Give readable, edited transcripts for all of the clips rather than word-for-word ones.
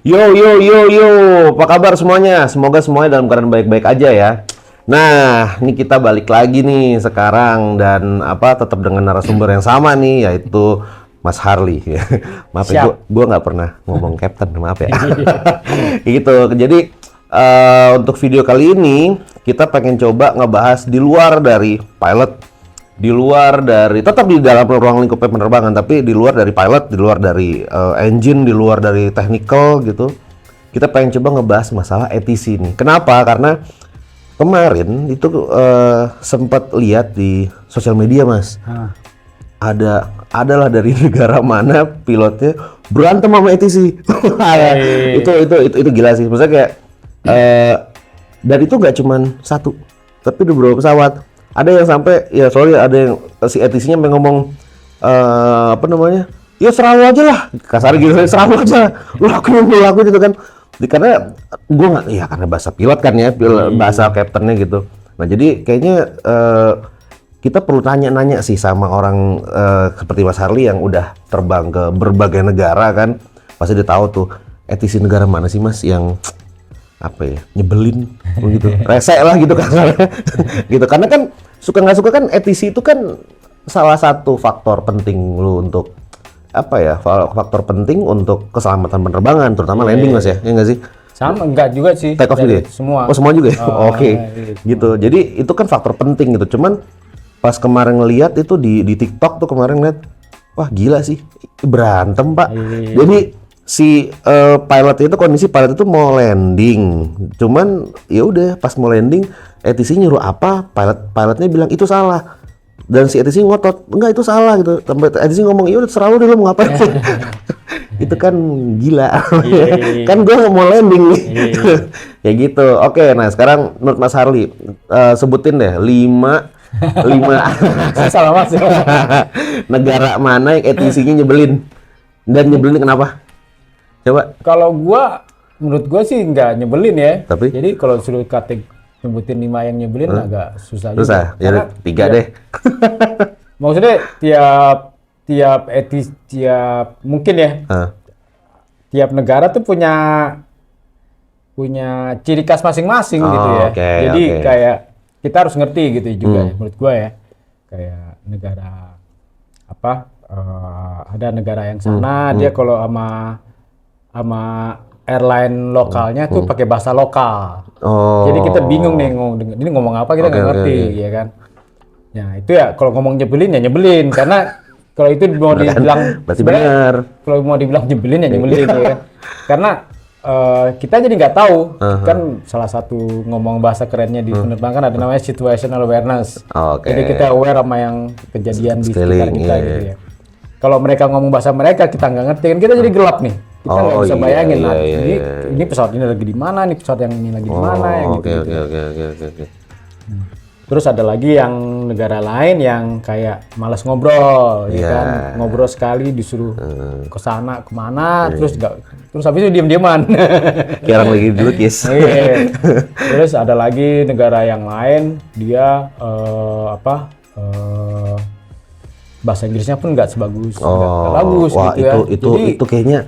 Yo yo yo yo, apa kabar semuanya? Semoga semuanya dalam keadaan baik-baik aja ya. Nah, ini kita balik lagi nih sekarang dan tetap dengan narasumber yang sama nih, yaitu Mas Harley. Maaf ya, Siap. gua nggak pernah ngomong Captain, maaf ya. Gitu. Jadi untuk video kali ini kita pengen coba ngebahas di luar dari pilot, di luar dari tetap di dalam ruang lingkup penerbangan, tapi di luar dari pilot, di luar dari engine, di luar dari technical gitu. Kita pengen coba ngebahas masalah ATC nih. Kenapa? Karena kemarin itu sempat lihat di sosial media, Mas. Adalah dari negara mana pilotnya berantem sama ATC. Itu gila sih. Maksudnya kayak dan itu nggak cuman satu, tapi di beberapa pesawat. Ada yang sampai ada yang si ATC-nya ngomong ya seralu aja lah, kasar gitu, seralu aja, lu lakuin gitu kan. Karena gue nggak, ya karena bahasa pilot kan ya, bahasa kaptennya gitu. Nah jadi kayaknya kita perlu nanya sih sama orang seperti Mas Harley yang udah terbang ke berbagai negara kan, pasti dia tahu tuh ATC negara mana sih Mas yang nyebelin gitu, rese lah gitu kasarnya. Gitu, karena kan suka nggak suka kan ATC itu kan salah satu faktor penting lu untuk faktor penting untuk keselamatan penerbangan, terutama landing Mas ya nggak sih? Sama enggak juga sih. Take off juga ya? Semua. Oh semua juga ya? Oke. Iya. Gitu, jadi itu kan faktor penting gitu. Cuman pas kemarin ngeliat itu di TikTok tuh kemarin ngeliat, wah gila sih, berantem Pak. Iya. Jadi si kondisi pilot itu mau landing, cuman ya udah pas mau landing ATC nyuruh apa, pilotnya bilang itu salah, dan si ATC ngotot enggak itu salah gitu, sampai ATC ngomong ya udah serah lu deh lu mau ngapain. Itu kan gila. Iya. Kan gue mau landing nih. Iya. Ya gitu. Oke, nah sekarang menurut Mas Harley sebutin deh 5 Salah Mas. negara mana yang ATC-nya nyebelin, dan nyebelin kenapa? Coba. Kalau menurut gua sih enggak nyebelin ya. Tapi? Jadi kalau suruh nyebutin 5 yang nyebelin agak susah juga. Susah. Ya udah, 3 deh. Maksudnya tiap mungkin ya. Tiap negara tuh punya ciri khas masing-masing gitu ya. Jadi kayak kita harus ngerti gitu juga ya, menurut gua ya. Kayak negara ada negara yang sana dia kalau sama airline lokalnya tuh pakai bahasa lokal. Jadi kita bingung nih ini ngomong apa, kita nggak ngerti ya kan. Ya itu ya kalau ngomong nyebelin ya nyebelin, karena kalau itu mau dibilang berarti benar. Kalau mau dibilang nyebelin ya nyebelin ya kan. Karena kita jadi nggak tahu kan, salah satu ngomong bahasa kerennya di penerbangan kan ada namanya situational awareness. Jadi kita aware sama yang kejadian di sekitar kita gitu ya. Kalau mereka ngomong bahasa mereka kita nggak ngerti kan, kita jadi gelap nih. Kita nggak bisa bayangin ini pesawat ini lagi di mana, nih pesawat yang ini lagi di mana ya gitu. Terus ada lagi yang negara lain yang kayak malas ngobrol, ya kan, ngobrol sekali disuruh ke sana kemana, terus habis itu diam-diaman. Kayak orang lagi dilukis. Terus ada lagi negara yang lain dia bahasa Inggrisnya pun nggak sebagus, nggak bagus wah, gitu ya. Itu kayaknya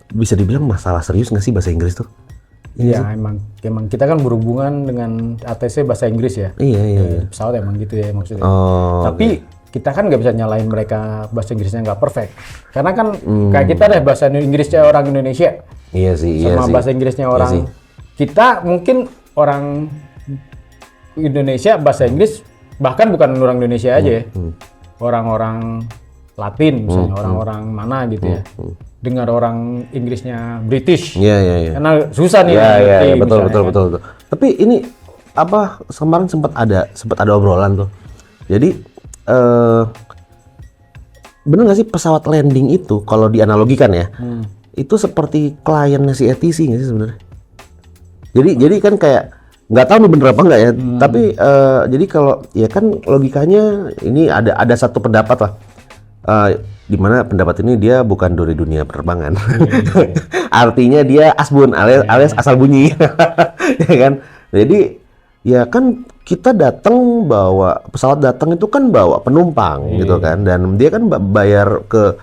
bisa dibilang masalah serius nggak sih bahasa Inggris tuh? Iya, emang kita kan berhubungan dengan ATC bahasa Inggris ya. Iya. Pesawat emang gitu ya maksudnya. Tapi kita kan nggak bisa nyalain mereka bahasa Inggrisnya nggak perfect. Karena kan kayak kita deh bahasa Inggrisnya orang Indonesia. Iya sih. Sama bahasa Inggrisnya orang kita mungkin orang Indonesia bahasa Inggris bahkan bukan orang Indonesia aja ya. Orang-orang Latin misalnya, orang-orang mana gitu ya. Dengar orang Inggrisnya British. Iya. Karena susah nih. Iya, betul. Tapi ini kemarin sempat ada obrolan tuh. Jadi bener nggak sih pesawat landing itu kalau dianalogikan ya, itu seperti kliennya si ATC nggak sih sebenarnya? Jadi kan kayak nggak tahu nih bener apa nggak ya, tapi jadi kalau ya kan logikanya ini ada satu pendapat lah, di mana pendapat ini dia bukan dari dunia penerbangan. Artinya dia asbun alias asal bunyi. Ya kan? Jadi ya kan kita datang pesawat datang itu kan bawa penumpang gitu kan, dan dia kan bayar ke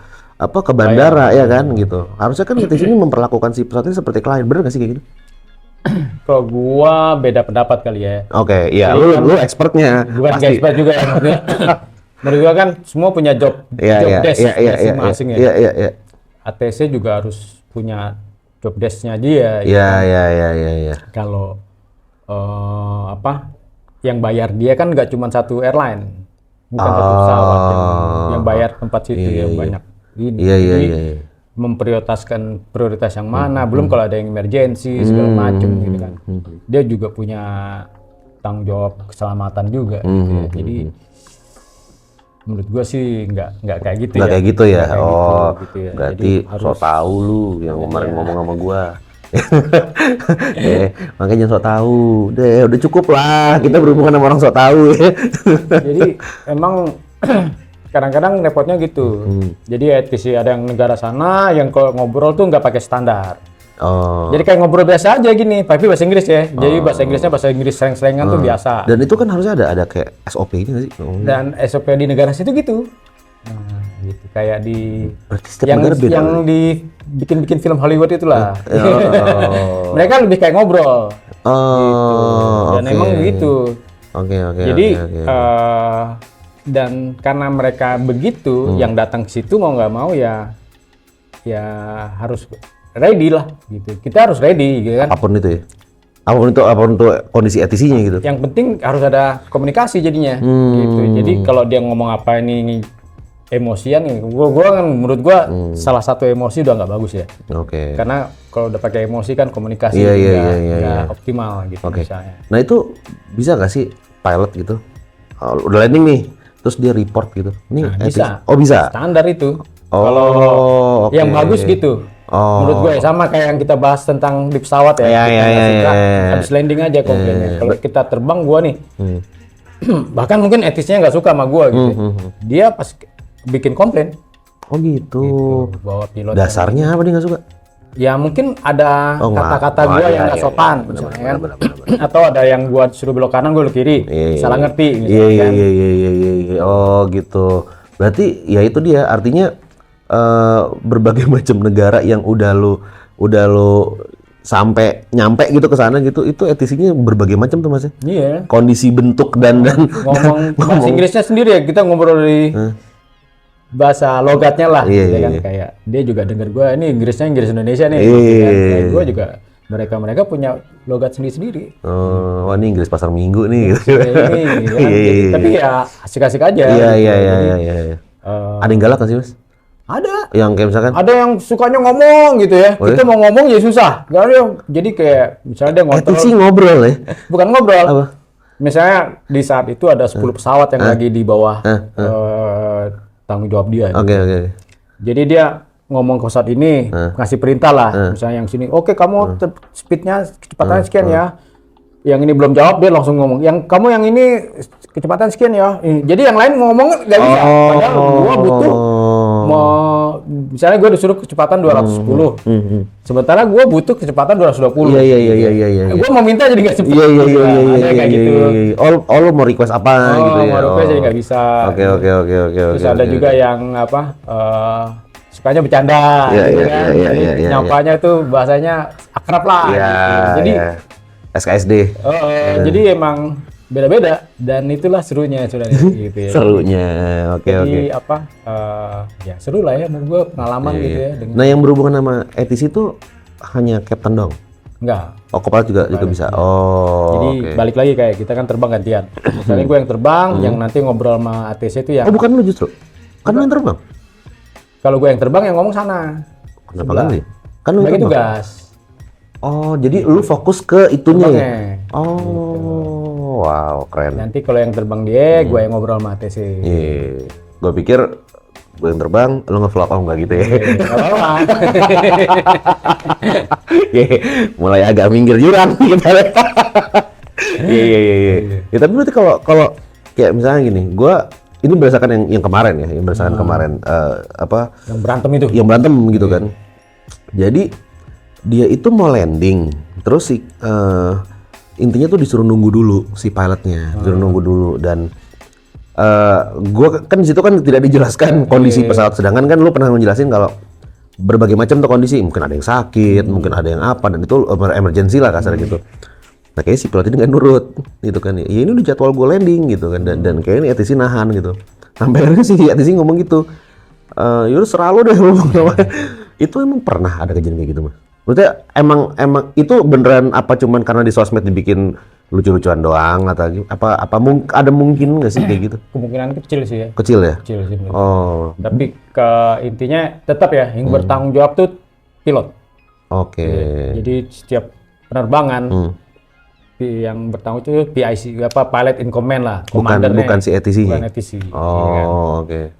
ke bandara ya kan gitu. Harusnya kan ATC ini memperlakukan si pesawat ini seperti klien, bener nggak sih kayak gitu? Kalau gua beda pendapat kali ya. Oke, iya, lu expertnya. Bukan Pasti. expert juga ya maksudnya. Menurut gua kan semua punya job desk masing-masing ya. Iya. ATC juga harus punya job desk-nya dia. Iya. Kalau yang bayar dia kan nggak cuma satu airline, bukan satu pesawat yang bayar tempat situ yang banyak. Ini. Jadi memprioritaskan prioritas yang mana, belum kalau ada yang emergency segala macam gitu kan. Dia juga punya tanggung jawab keselamatan juga. Gitu ya. Jadi menurut gua sih nggak kayak gitu nggak ya. kayak gitu ya. Gitu ya. Berarti so tahu lu yang kemarin ngomong sama gua. Makanya jangan sok tahu. Udah cukup lah. Kita berhubungan sama orang sok tahu ya. Jadi emang kadang-kadang repotnya gitu. Jadi ATC ada yang negara sana yang kalau ngobrol tuh nggak pakai standar. Jadi kayak ngobrol biasa aja gini, tapi bahasa Inggris ya. Jadi bahasa Inggrisnya bahasa Inggris sering-seringan tuh biasa. Dan itu kan harusnya ada kayak SOP ini nggak sih? Dan SOP di negara situ gitu. Gitu kayak di Berarti setiap negara beda yang dibikin film Hollywood itulah. Mereka lebih kayak ngobrol. Gitu. Dan emang begitu. Oke. Jadi dan karena mereka begitu, yang datang ke situ mau nggak mau ya harus ready lah gitu. Kita harus ready gitu kan. Apapun itu ya. Apapun itu kondisi ATC-nya gitu. Yang penting harus ada komunikasi jadinya gitu. Jadi kalau dia ngomong apa ini emosian, gua kan menurut gua salah satu emosi udah nggak bagus ya. Oke. Karena kalau udah pakai emosi kan komunikasi nggak optimal gitu misalnya. Nah itu bisa nggak sih pilot gitu? Udah landing nih, terus dia report gitu. Ini bisa. Oh bisa. Standar itu. Kalau yang bagus gitu. Menurut gue sama kayak yang kita bahas tentang di pesawat ya. Habis landing aja komplainnya. Kalau kita terbang gue nih, bahkan mungkin etisnya nggak suka sama gue gitu. Dia pas bikin komplain. Oh gitu. Bahwa pilot. Dasarnya apa dia nggak suka? Ya mungkin ada kata-kata gue yang nggak sopan, misalnya kan. Atau ada yang gue suruh belok kanan, gue belok kiri. Salah ngerti. Iya. Oh gitu. Berarti ya itu dia. Artinya berbagai macam negara yang udah lu sampai nyampe gitu ke sana gitu, itu ATC-nya berbagai macam tuh Mas. Iya. Kondisi bentuk dan ngomong bahasa Inggrisnya sendiri ya, kita ngobrol di bahasa logatnya lah, kan kayak dia juga denger gue ini Inggris Indonesia nih, kan? Gue juga mereka punya logat sendiri. Oh, ini Inggris pasar minggu nih. Gitu. Tapi ya asik-asik aja. Iya. Ada yang galak nggak sih Mas? Ada. Yang kayak misalkan? Ada yang sukanya ngomong gitu ya. Kita mau ngomong jadi susah. Jadi kayak misalnya dia ngobrol. ATC ngobrol ya? Bukan ngobrol. Apa? Misalnya di saat itu ada 10 pesawat yang lagi di bawah tanggung jawab dia. Oke. Jadi dia ngomong ke pesawat ini, ngasih perintah lah. Misalnya yang sini, oke kamu speednya kecepatannya sekian ya. Yang ini belum jawab, dia langsung ngomong. Kamu yang ini kecepatan sekian ya. Jadi yang lain ngomong nggak bisa. Padahal gua butuh misalnya gue disuruh kecepatan 210. Sementara gue butuh kecepatan 220. Iya. Gue mau minta jadi nggak cepat. Iya. Kayak gitu. Lu mau request apa gitu ya? Mau request jadi nggak bisa. Oke. Terus ada juga yang sukanya bercanda. Jadi nyampanya tuh bahasanya akrab lah. Jadi SKSD. Jadi emang beda-beda dan itulah serunya gitu ya. Serunya. Oke. Jadi ya seru lah ya menurut gue pengalaman gitu ya. Nah, yang berhubungan sama ATC itu hanya captain dong? Enggak. Oh, kepala juga bisa. Jadi balik lagi kayak kita kan terbang gantian. Misalnya gue yang terbang, yang nanti ngobrol sama ATC itu yang. Oh, bukan lu justru. Kan lu yang terbang. Kalau gue yang terbang yang ngomong sana. Kenapa kan lu? Kan lu bagi tugas. Oh, jadi lu fokus ke itunya ya? Oh, wow, keren. Nanti kalau yang terbang dia, gue yang ngobrol sama ATC. Iya. Gue pikir gue yang terbang, lu nge-vlog enggak gitu ya? Mulai agak minggir jurang gitu. Iya. Ya, tapi berarti kalau kayak misalnya gini, ini berdasarkan yang kemarin ya, kemarin yang berantem itu. Yang berantem gitu kan. Jadi dia itu mau landing, terus intinya tuh disuruh nunggu dulu si pilotnya, disuruh nunggu dulu dan Gua kan di situ kan tidak dijelaskan kondisi pesawat, sedangkan kan lu pernah menjelasin kalau berbagai macam tuh kondisi, mungkin ada yang sakit, mungkin ada yang apa, dan itu emergency lah kasar gitu. Nah kayaknya si pilot ini nggak nurut gitu kan, ya ini udah jadwal gue landing gitu kan, dan kayaknya ATC nahan gitu. Sampai akhirnya si ATC ngomong gitu, yaudah serah lu deh lu namanya. Itu emang pernah ada kejadian kayak gitu mas? Maksudnya emang itu beneran apa cuman karena di sosmed dibikin lucu-lucuan doang atau apa ada mungkin nggak sih kayak gitu? Kemungkinan kecil sih ya. Kecil ya? Kecil sih. Oh. Tapi intinya tetap ya yang bertanggung jawab tuh pilot. Oke. Jadi setiap penerbangan yang bertanggung itu PIC apa pilot in command lah, Bukan si ATC-nya. Bukan ATC. Oh, oke.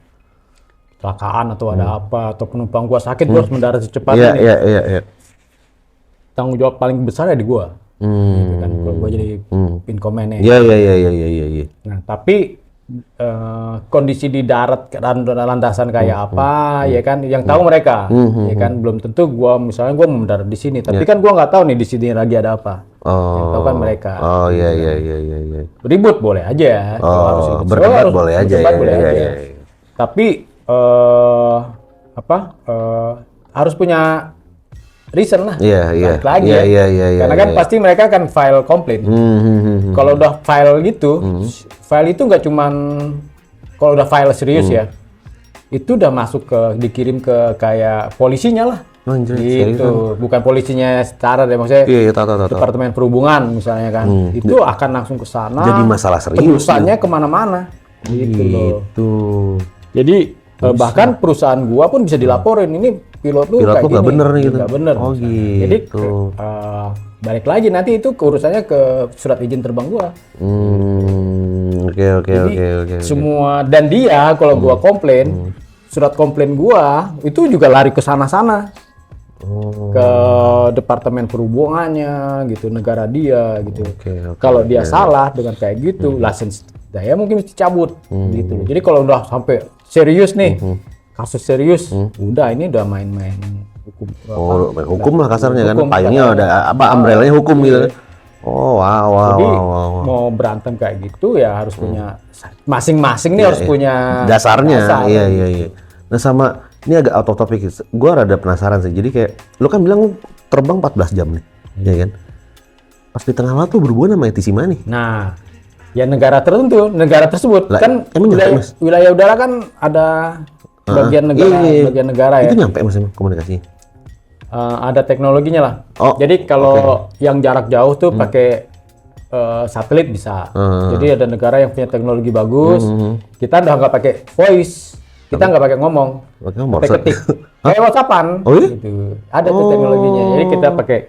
Kecelakaan atau ada apa atau penumpang gua sakit gua harus mendarat secepatnya. Iya. Tanggung jawab paling besar ya di gua. Gitu kan kalau gua jadi in command-nya. Iya. Nah, tapi kondisi di darat landasan kayak apa ya kan yang tahu mereka ya kan belum tentu gua misalnya gua mendarat di sini tapi kan gua nggak tahu nih di sini lagi ada apa. Yang tahu kan mereka. Oh iya. Ribut boleh aja. Kalau harus ribut. Berdebat boleh aja. Boleh aja. Tapi harus punya reason lah. Iya. Balik lagi karena kan pasti mereka akan file komplain. Kalau udah file gitu, file itu nggak cuman kalau udah file serius ya, itu udah masuk dikirim ke kayak polisinya lah. Gitu, bukan polisinya secara deh maksudnya. Tahu. Departemen Perhubungan misalnya kan, itu akan langsung ke sana. Jadi masalah serius. Terusannya kemana-mana. Gitu. Jadi bahkan perusahaan gua pun bisa dilaporin ini pilot lu kayak gini. Nggak bener nih gitu. Nggak bener. Oh gitu. Jadi balik lagi nanti itu urusannya ke surat izin terbang gua. Oke. Semua dan dia kalau gua komplain, surat komplain gua itu juga lari ke sana-sana. Ke departemen perhubungannya gitu, negara dia gitu. Kalau dia salah dengan kayak gitu, license saya mungkin mesti cabut gitu. Jadi kalau udah sampai serius nih, kasus serius, udah ini udah main-main hukum. Main hukum lah kasarnya kan, payungnya ada umbrellanya hukum gitu. Jadi mau berantem kayak gitu ya harus punya masing-masing nih harus punya dasarnya. Iya. Nah sama ini agak out of topic, gue rada penasaran sih. Jadi kayak lu kan bilang terbang 14 jam nih, ya kan? Pas di tengah laut tuh berhubungan sama ATC mana nih? Nah, ya negara tertentu, negara tersebut kan wilayah udara kan ada bagian negara ya. Itu nyampe mas komunikasinya? Ada teknologinya lah. Jadi kalau yang jarak jauh tuh pakai satelit bisa. Jadi ada negara yang punya teknologi bagus. Kita udah nggak pakai voice. Kita nggak pakai ngomong, pakai ketik. Kayak WhatsApp-an. Gitu. Ada tuh teknologinya. Jadi kita pakai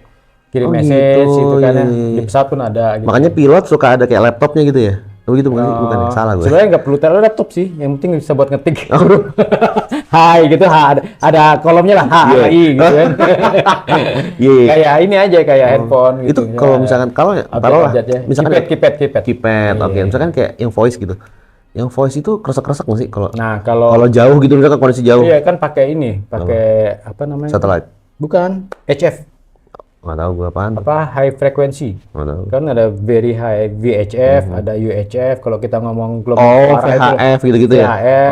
kirim message gitu kan ya. Di pesawat pun ada. Gitu. Makanya pilot suka ada kayak laptopnya gitu ya? Begitu bukan ya? Salah gue. Sebenarnya nggak perlu taruh laptop sih. Yang penting bisa buat ngetik. Hai gitu. Ada kolomnya lah. HI gitu kan. Kayak ini aja kayak handphone. Itu gitu. kalau misalkan kalau lah. Misalkan keypad. Oke. Misalkan kayak yang voice gitu. Yang voice itu kresek-kresek nggak sih kalau jauh gitu misalkan kondisi jauh? Iya kan pakai apa namanya? Satelit. Bukan, HF. Nggak tahu gue apaan. High frequency. Nggak tahu. Kan ada very high VHF, ada UHF. Kalau kita ngomong gelombang VHF gitu ya. VHF.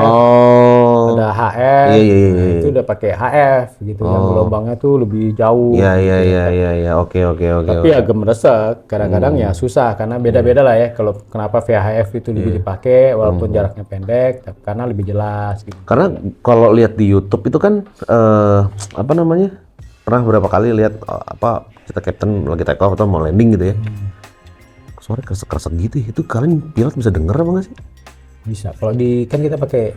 Ada HF. Iya. Itu udah pakai HF gitu. Yang gelombangnya tuh lebih jauh. Iya. Oke. Tapi agak meresek. Kadang-kadang ya susah karena beda-beda lah ya. Kalau kenapa VHF itu lebih dipakai walaupun jaraknya pendek, karena lebih jelas. Gitu. Karena kalau lihat di YouTube itu kan pernah berapa kali lihat kita captain lagi take off atau mau landing gitu ya. Suara kresek-kresek gitu ya. Itu kalian pilot bisa denger apa nggak sih? Bisa. Kalau kan kita pakai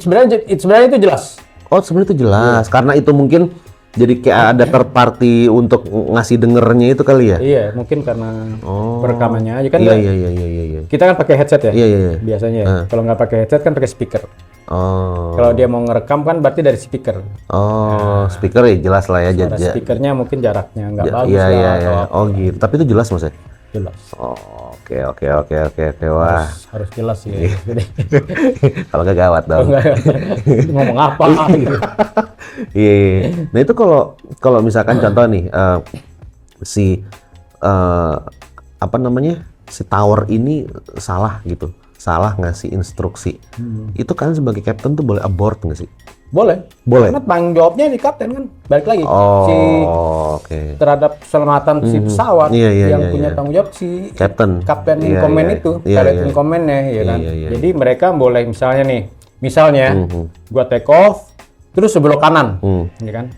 sebenarnya itu jelas. Sebenarnya itu jelas. Karena itu mungkin jadi kayak ada third party untuk ngasih dengernya itu kali ya? Iya, mungkin karena perekamannya aja kan. Iya. Kita kan pakai headset ya? Iya. Biasanya ya. Kalau nggak pakai headset kan pakai speaker. Kalau dia mau ngerekam kan berarti dari speaker. Speaker ya jelas lah ya. Suara speakernya mungkin jaraknya nggak bagus Iya. Gitu. Tapi itu jelas mas ya? Jelas. Oke. Wah. Harus jelas sih. Kalau nggak gawat dong. Ngomong apa gitu. Iya. Nah itu kalau misalkan contoh nih si tower ini salah gitu. salah ngasih instruksi, itu kan sebagai kapten tuh boleh abort nggak sih? Boleh. Boleh. Karena tanggung jawabnya di kapten kan, balik lagi Oke. terhadap keselamatan si pesawat yang punya iya. tanggung jawab si Kapten in command itu, pilot in command-nya, ya kan. Jadi mereka boleh misalnya gua take off, terus sebelok kanan, ya kan.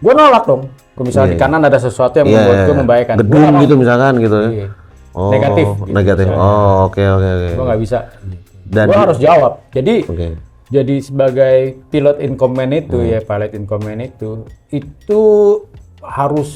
Gua nolak dong. Kalau misalnya di kanan ada sesuatu yang membuat gua membahayakan. Gedung gitu misalkan gitu ya. Iya. Negatif. Gitu, Negatif. Oke. Gua nggak bisa. Dan Gua harus jawab. Jadi sebagai pilot in command itu pilot in command itu harus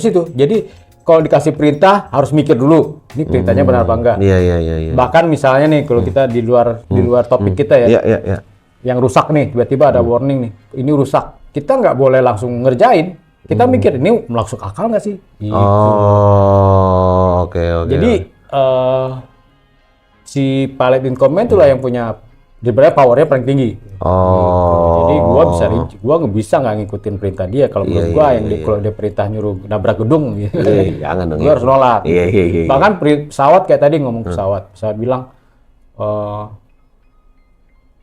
itu. Jadi kalau dikasih perintah harus mikir dulu. Ini perintahnya benar apa enggak? Iya. Bahkan misalnya nih kalau kita di luar topik kita ya. Iya. Yang rusak nih, tiba-tiba ada warning nih. Ini rusak. Kita nggak boleh langsung ngerjain. Kita mikir ini masuk akal nggak sih? Gitu. Oke. Jadi si pilot in command itulah yang punya sebenarnya powernya paling tinggi. Jadi gua nggak bisa nggak ngikutin perintah dia. Kalau menurut gua kalau dia perintah nyuruh nabrak gedung, gitu. Jangan dong. Gua harus nolak. Iya. Bahkan pesawat kayak tadi ngomong pesawat bilang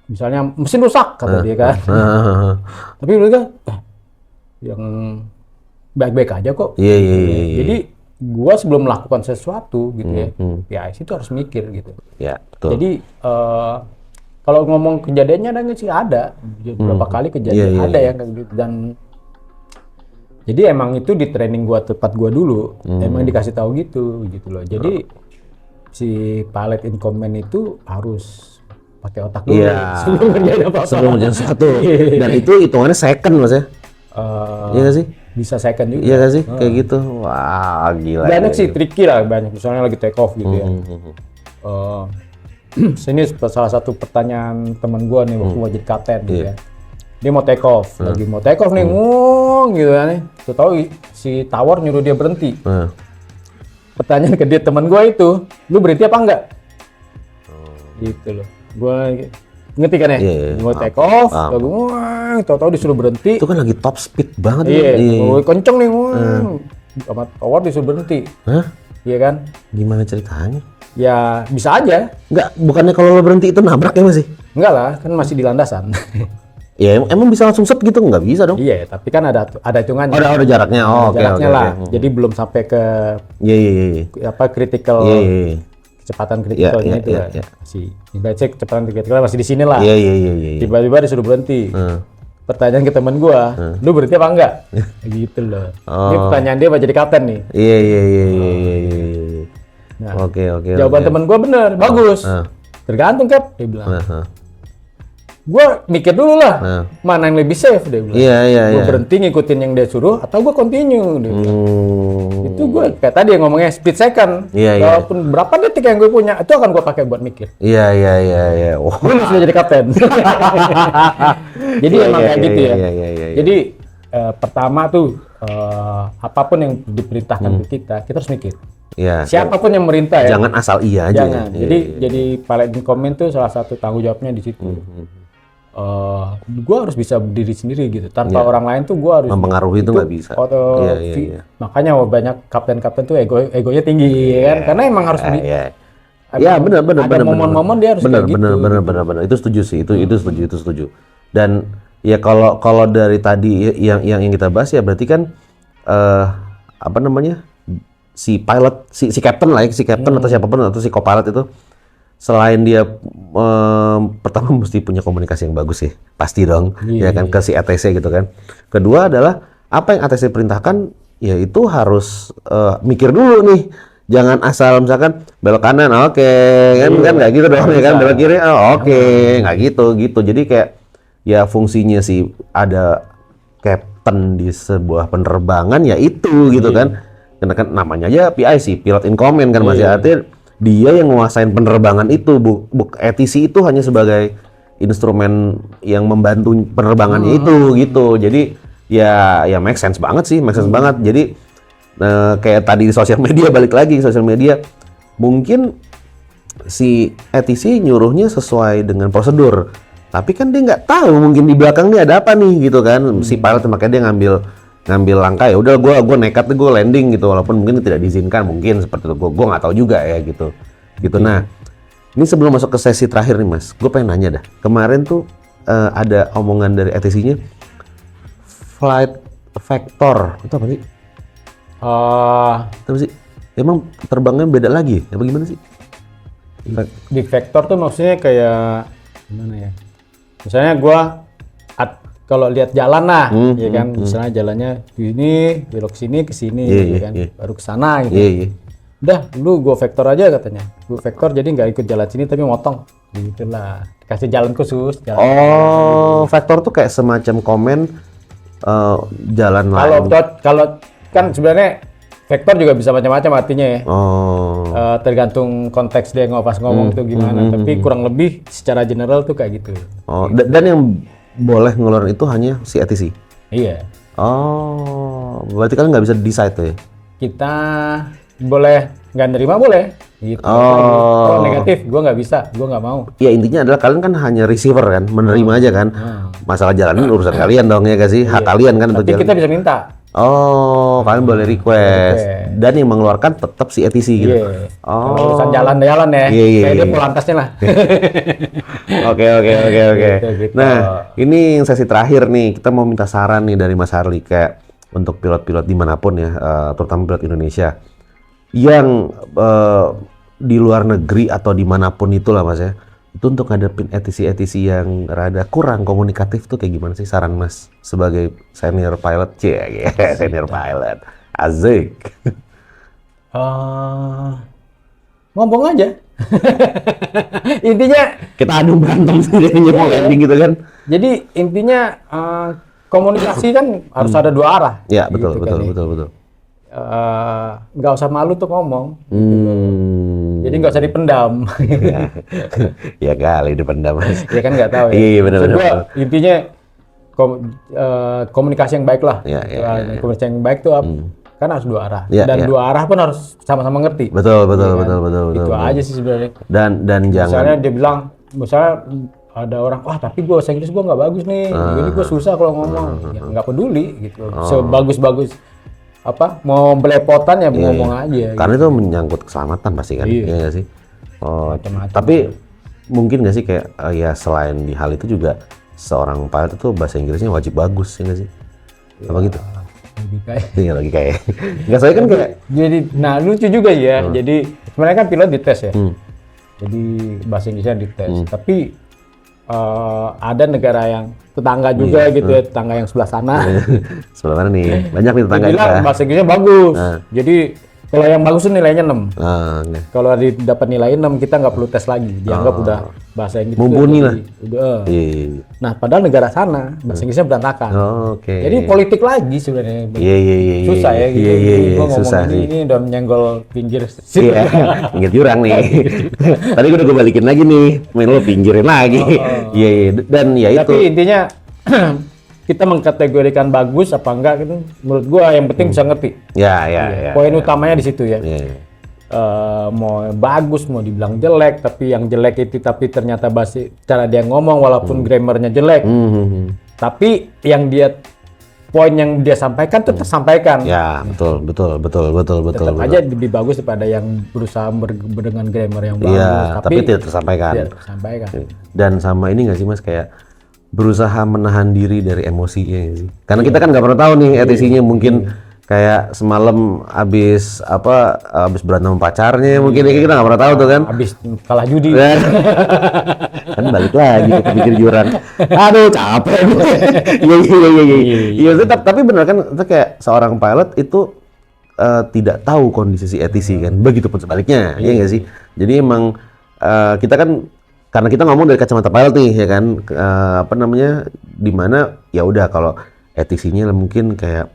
misalnya mesin rusak kata dia kan. Tapi mereka yang baik-baik aja kok. Iya. Jadi gua sebelum melakukan sesuatu gitu ya, PIC itu harus mikir gitu. Ya, betul. Jadi kalau ngomong kejadiannya ada beberapa kali kejadian ada yang kayak gitu, dan jadi emang itu di training gua tempat gua dulu emang dikasih tahu gitu loh. Jadi si pilot in command itu harus pakai otak dulu sebelum kerjain apa-apa. Sebelum kerjain sesuatu. Dan itu hitungannya second Mas ya? Iya nggak sih? Bisa second juga. Iya nggak sih? Kayak gitu. Wah, gila. Banyak sih tricky lah, banyak. Misalnya lagi take off gitu ya. Sini salah satu pertanyaan teman gua nih waktu mau jadi kapten gitu ya. Dia mau take off, lagi mau take off nih, gitu kan nih. Tahu si tower nyuruh dia berhenti. Pertanyaan ke dia teman gua itu, lu berhenti apa enggak? Gitu loh. Gua ngerti kan ya? Mau take off, tahu-tahu disuruh berhenti. Itu kan lagi top speed banget. Kenceng nih, sama tower disuruh berhenti. Iya kan? Gimana ceritanya? Ya bisa aja. Enggak, bukannya kalau lo berhenti itu nabrak ya masih? Enggak lah, kan masih di landasan. Ya emang bisa langsung set gitu? Nggak bisa dong? Iya, tapi kan ada hitungannya. Ada jaraknya. Oke. lah. Jadi belum sampai ke critical kecepatan kritikalnya itu ya. Masih ibaratnya kecepatan kritikalnya masih di sini lah. Iya. Tiba-tiba disuruh berhenti. Pertanyaan ke teman gua, lu berhenti apa enggak? Gitu loh. Ini pertanyaan dia mau jadi kapten nih. Iya. Nah, Oke. Jawaban temen gue bener, bagus. Tergantung Cap, dia bilang. Gue mikir dulu lah, mana yang lebih safe, dia bilang. Iya. Gue berhenti ngikutin yang dia suruh, atau gue continue, dia bilang. Itu gue kayak tadi yang ngomongnya split second. Walaupun berapa detik yang gue punya, itu akan gue pakai buat mikir. Iya. Gue sudah jadi kapten. Jadi emang kayak gitu ya. Jadi pertama tuh apapun yang diperintahkan ke kita harus mikir. Siapapun yang merintah ya. Jangan asal iya aja. Jangan. Jadi pilot in command tuh salah satu tanggung jawabnya di situ. Gue harus bisa berdiri sendiri gitu. Tanpa orang lain tuh gue harus mempengaruhi itu nggak bisa. Makanya banyak kapten-kapten tuh egonya tinggi kan. Karena emang harus benar. Ada momen-momen dia harus kayak gitu. Benar. Itu setuju sih. Itu setuju. Dan ya kalau dari tadi yang kita bahas ya berarti kan apa namanya? Si pilot, si captain lah ya, si captain atau siapapun atau si co-pilot itu selain dia pertama mesti punya komunikasi yang bagus sih, pasti dong, ya kan ke si ATC gitu kan. Kedua adalah apa yang ATC perintahkan, ya itu harus mikir dulu nih, jangan asal misalkan belok kanan, oke, kan nggak gitu dong, ya kan belok kiri, nggak gitu. Jadi kayak ya fungsinya sih ada captain di sebuah penerbangan ya itu gitu kan. Karena kan namanya aja PIC, pilot in command kan masih artinya dia yang menguasain penerbangan itu, ATC itu hanya sebagai instrumen yang membantu penerbangannya itu gitu. Jadi ya make sense banget sih, banget. Jadi kayak tadi di sosial media, balik lagi sosial media, mungkin si ATC nyuruhnya sesuai dengan prosedur, tapi kan dia nggak tahu mungkin di belakang dia ada apa nih gitu kan. Si pilot makanya dia ngambil langkah, ya udah gue nekat, gue landing gitu, walaupun mungkin tidak diizinkan, mungkin seperti itu, gue nggak tahu juga ya gitu. gitu. Nah, ini sebelum masuk ke sesi terakhir nih Mas, gue pengen nanya dah. Kemarin tuh ada omongan dari ETC-nya flight vector, itu apa sih? Apa sih? Emang terbangnya beda lagi? Apa gimana sih? Di vector tuh maksudnya kayak gimana ya? Misalnya gua kalau lihat jalan lah, ya kan, misalnya jalannya ini belok sini ke sini, ya kan, baru ke sana gitu. Udah, lu gua vektor aja katanya. Gua vektor jadi nggak ikut jalan sini tapi motong, gitulah. Kasih jalan khusus. Vektor tuh kayak semacam komen jalan lain. Kalau kan sebenarnya vektor juga bisa macam-macam artinya ya. Tergantung konteks dia pas ngomong tuh gimana. Tapi kurang lebih secara general tuh kayak gitu. Dan yang boleh ngeluarin itu hanya si ETC? Iya. Berarti kalian nggak bisa decide tuh ya? Kita boleh nggak nerima boleh. Gitu. Kalau negatif, gue nggak bisa, gue nggak mau. Ya intinya adalah kalian kan hanya receiver kan, menerima aja kan. Masalah jalanan urusan kalian dong ya gak sih? Hak kalian kan untuk jalan. Tapi kita bisa minta. Kalian boleh request. Dan yang mengeluarkan tetap si ETC gitu. Kalau urusan jalan-jalan ya, kayak dia polantasnya lah. Oke. Gitu. Nah, ini sesi terakhir nih, kita mau minta saran nih dari Mas Harli kayak untuk pilot-pilot dimanapun ya, terutama pilot Indonesia yang di luar negeri atau dimanapun itulah Mas ya, itu untuk ngadepin ETC yang rada kurang komunikatif tuh kayak gimana sih saran Mas sebagai senior pilot? Senior pilot, asik. Ngomong aja. Intinya kita adu berantem sendiri mau landing gitu kan. Jadi intinya komunikasi kan harus ada dua arah. Ya betul. Nggak usah malu tuh ngomong. Jadi nggak usah dipendam. Ya kali dipendam Mas. Ya kan nggak tahu ya. Iya benar. Intinya komunikasi yang baik lah. Komunikasi yang baik tuh kan harus dua arah. Dan dua arah pun harus sama-sama ngerti. Betul. Itu aja sih sebenarnya. Dan jangan. Misalnya dia bilang, misalnya ada orang, wah tapi gue bahasa Inggris gue nggak bagus nih, ini gue susah kalau ngomong. Ya nggak peduli gitu. Sebagus-bagus mau belepotan ya ngomong aja. Karena gitu. itu menyangkut keselamatan pasti kan, iya nggak sih? Macam-macam. Tapi mungkin nggak sih kayak ya selain di hal itu juga seorang pilot itu bahasa Inggrisnya wajib bagus, ya nggak sih? Apa gitu? Lagi kayak. Nggak, saya kan kayak. Jadi, nah lucu juga ya. Jadi sebenarnya kan pilot dites ya. Jadi bahasa Inggrisnya dites. Tapi ada negara yang tetangga juga gitu ya, tetangga yang sebelah sana. Sebelah mana nih? Banyak nih tetangga kita. Bahasa Inggrisnya bagus. Jadi kalau yang bagus tuh nilainya 6. Kalau dapat nilai 6 kita nggak perlu tes lagi. Dianggap udah bahasa Inggris. Mumpuni lah. Udah. Nah padahal negara sana bahasa Inggrisnya berantakan. Jadi politik lagi sebenarnya. Susah ya. Gua ngomong ini udah menyenggol pinggir. Pinggir jurang nih. Tadi gue udah balikin lagi nih. Main lo pinggirin lagi. Dan ya itu. Tapi intinya kita mengkategorikan bagus apa enggak gitu, menurut gua yang penting bisa ngerti. Poin utamanya di situ ya. Mau bagus mau dibilang jelek, tapi yang jelek itu tapi ternyata cara dia ngomong walaupun grammarnya jelek. Tapi yang poin yang dia sampaikan tuh tersampaikan. Ya, betul. Tetap aja lebih bagus daripada yang berusaha dengan grammar yang bagus. Tapi tidak tersampaikan. Dan sama ini nggak sih Mas kayak berusaha menahan diri dari emosinya sih. Karena kita kan nggak pernah tahu nih ETC-nya mungkin kayak semalam abis berantem sama pacarnya mungkin kita nggak pernah tahu tuh kan. Abis kalah judi. Kan balik lagi ke pikir jurang. Aduh capek. Iya. Tapi benar kan itu kayak seorang pilot itu tidak tahu kondisi si ETC kan. Begitupun sebaliknya, ya nggak sih. Jadi emang kita kan karena kita ngomong dari kacamata pilot nih ya kan, di mana ya udah kalau ETC-nya mungkin kayak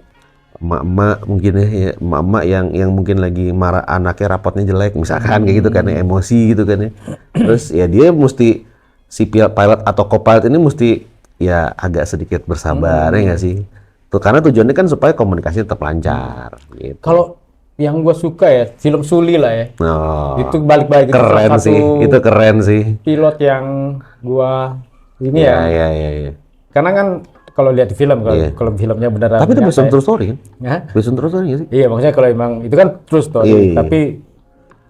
emak-emak mungkin ya emak-emak yang mungkin lagi marah anaknya rapotnya jelek misalkan kayak gitu kan ya, emosi gitu kan ya. Terus ya dia mesti si pilot atau co-pilot ini mesti ya agak sedikit bersabar ya nggak sih? Tuh karena tujuannya kan supaya komunikasi tetap lancar gitu. Kalau yang gue suka ya film Sully lah ya. Itu balik-balik keren sih. Itu keren sih. Pilot yang gua ini ya. Karena kan kalau lihat di film kalau filmnya beneran. Tapi itu based on true story kan? Ya? Based on true story nggak sih? Iya, maksudnya kalau emang itu kan true story. Tapi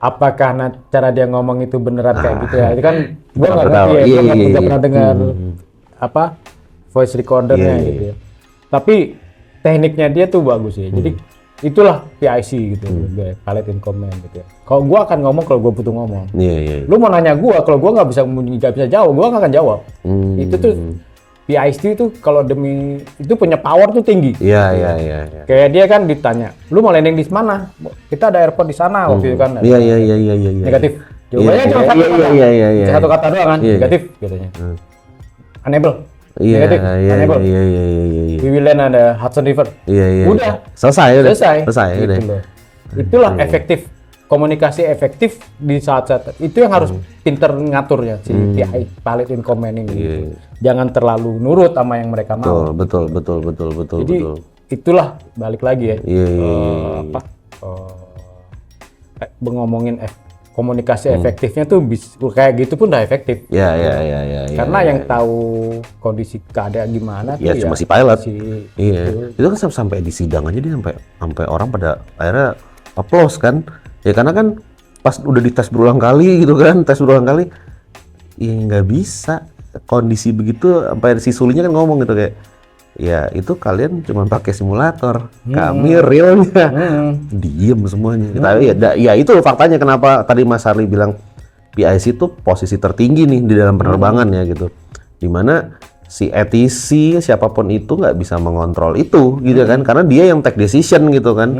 apakah cara dia ngomong itu beneran kayak gitu ya? Itu kan gue nggak ngerti ya, Iya, gue iya, nggak iya. pernah dengar apa voice recordernya Iya, gitu ya. Tapi tekniknya dia tuh bagus ya. Jadi itulah PIC gitu, Pilot in Command gitu ya. Kalau gue akan ngomong kalau gue butuh ngomong. Iya, iya. Lu mau nanya gue, kalau gue nggak bisa jawab, gue nggak akan jawab. Itu tuh PIC itu kalau demi itu punya power tuh tinggi. Iya, iya, iya, iya. Kayak dia kan ditanya, lu mau landing di mana? Kita ada airport di sana waktu itu kan. Iya, iya, iya, iya, iya. Negatif. Jawabannya cuma satu kata. Iya. Satu kata doang kan, Iya, negatif katanya. Unable. Iya, Negatif. iya, Unable. iya, iya, iya, iya. We will land ada Hudson River. Iya, iya. Udah. Selesai udah. Selesai. udah. Gitu loh. Itulah efektif. Komunikasi efektif di saat-saat itu yang harus pinter ngaturnya si PI, Pilot in Command ini. Gitu. Jangan terlalu nurut sama yang mereka mau. Betul. Jadi itulah balik lagi ya. Iya, iya. Apa? Ngomongin komunikasi efektifnya tuh kayak gitu pun udah efektif. Iya. Karena yang tahu kondisi keadaan gimana Ya tuh cuma si pilot. Itu. Itu kan sampai di sidang aja dia sampai orang pada akhirnya applause kan. Ya karena kan pas udah dites berulang kali gitu kan, ya nggak bisa kondisi begitu. Sampai si Sulinya kan ngomong gitu kayak, ya itu kalian cuma pakai simulator, kami realnya diem semuanya. Tapi ya itu faktanya kenapa tadi Mas Harli bilang PIC itu posisi tertinggi nih di dalam penerbangan ya gitu. Dimana si ATC siapapun itu nggak bisa mengontrol itu gitu kan, karena dia yang take decision gitu kan.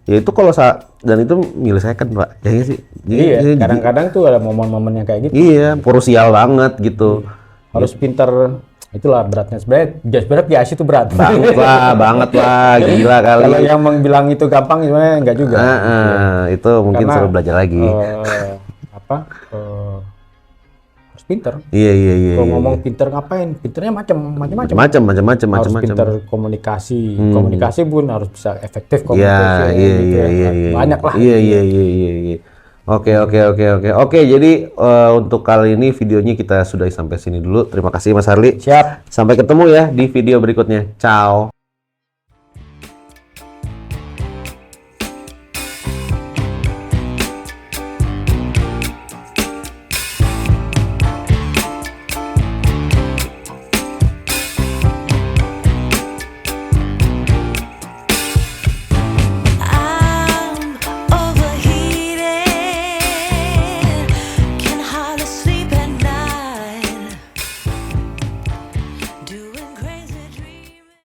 Ya itu kalau dan itu milih second Pak, ya nggak sih. Iya, kadang-kadang tuh ada momen-momen yang kayak gitu. Iya, krusial banget gitu. Harus pinter, itulah beratnya sebenarnya PIC itu berat. Banget lah, gila kali. Kalau yang bilang itu gampang sebenarnya enggak juga. Itu mungkin Karena, suruh belajar lagi. Harus pinter. Iya. Kalau ngomong pinter ngapain? Pinternya macam-macam. Macam-macam. Harus pinter komunikasi. Komunikasi pun harus bisa efektif Iya. Banyak lah. Iya. Oke, jadi untuk kali ini videonya kita sudah sampai sini dulu. Terima kasih Mas Harli. Siap. Sampai ketemu ya di video berikutnya. Ciao.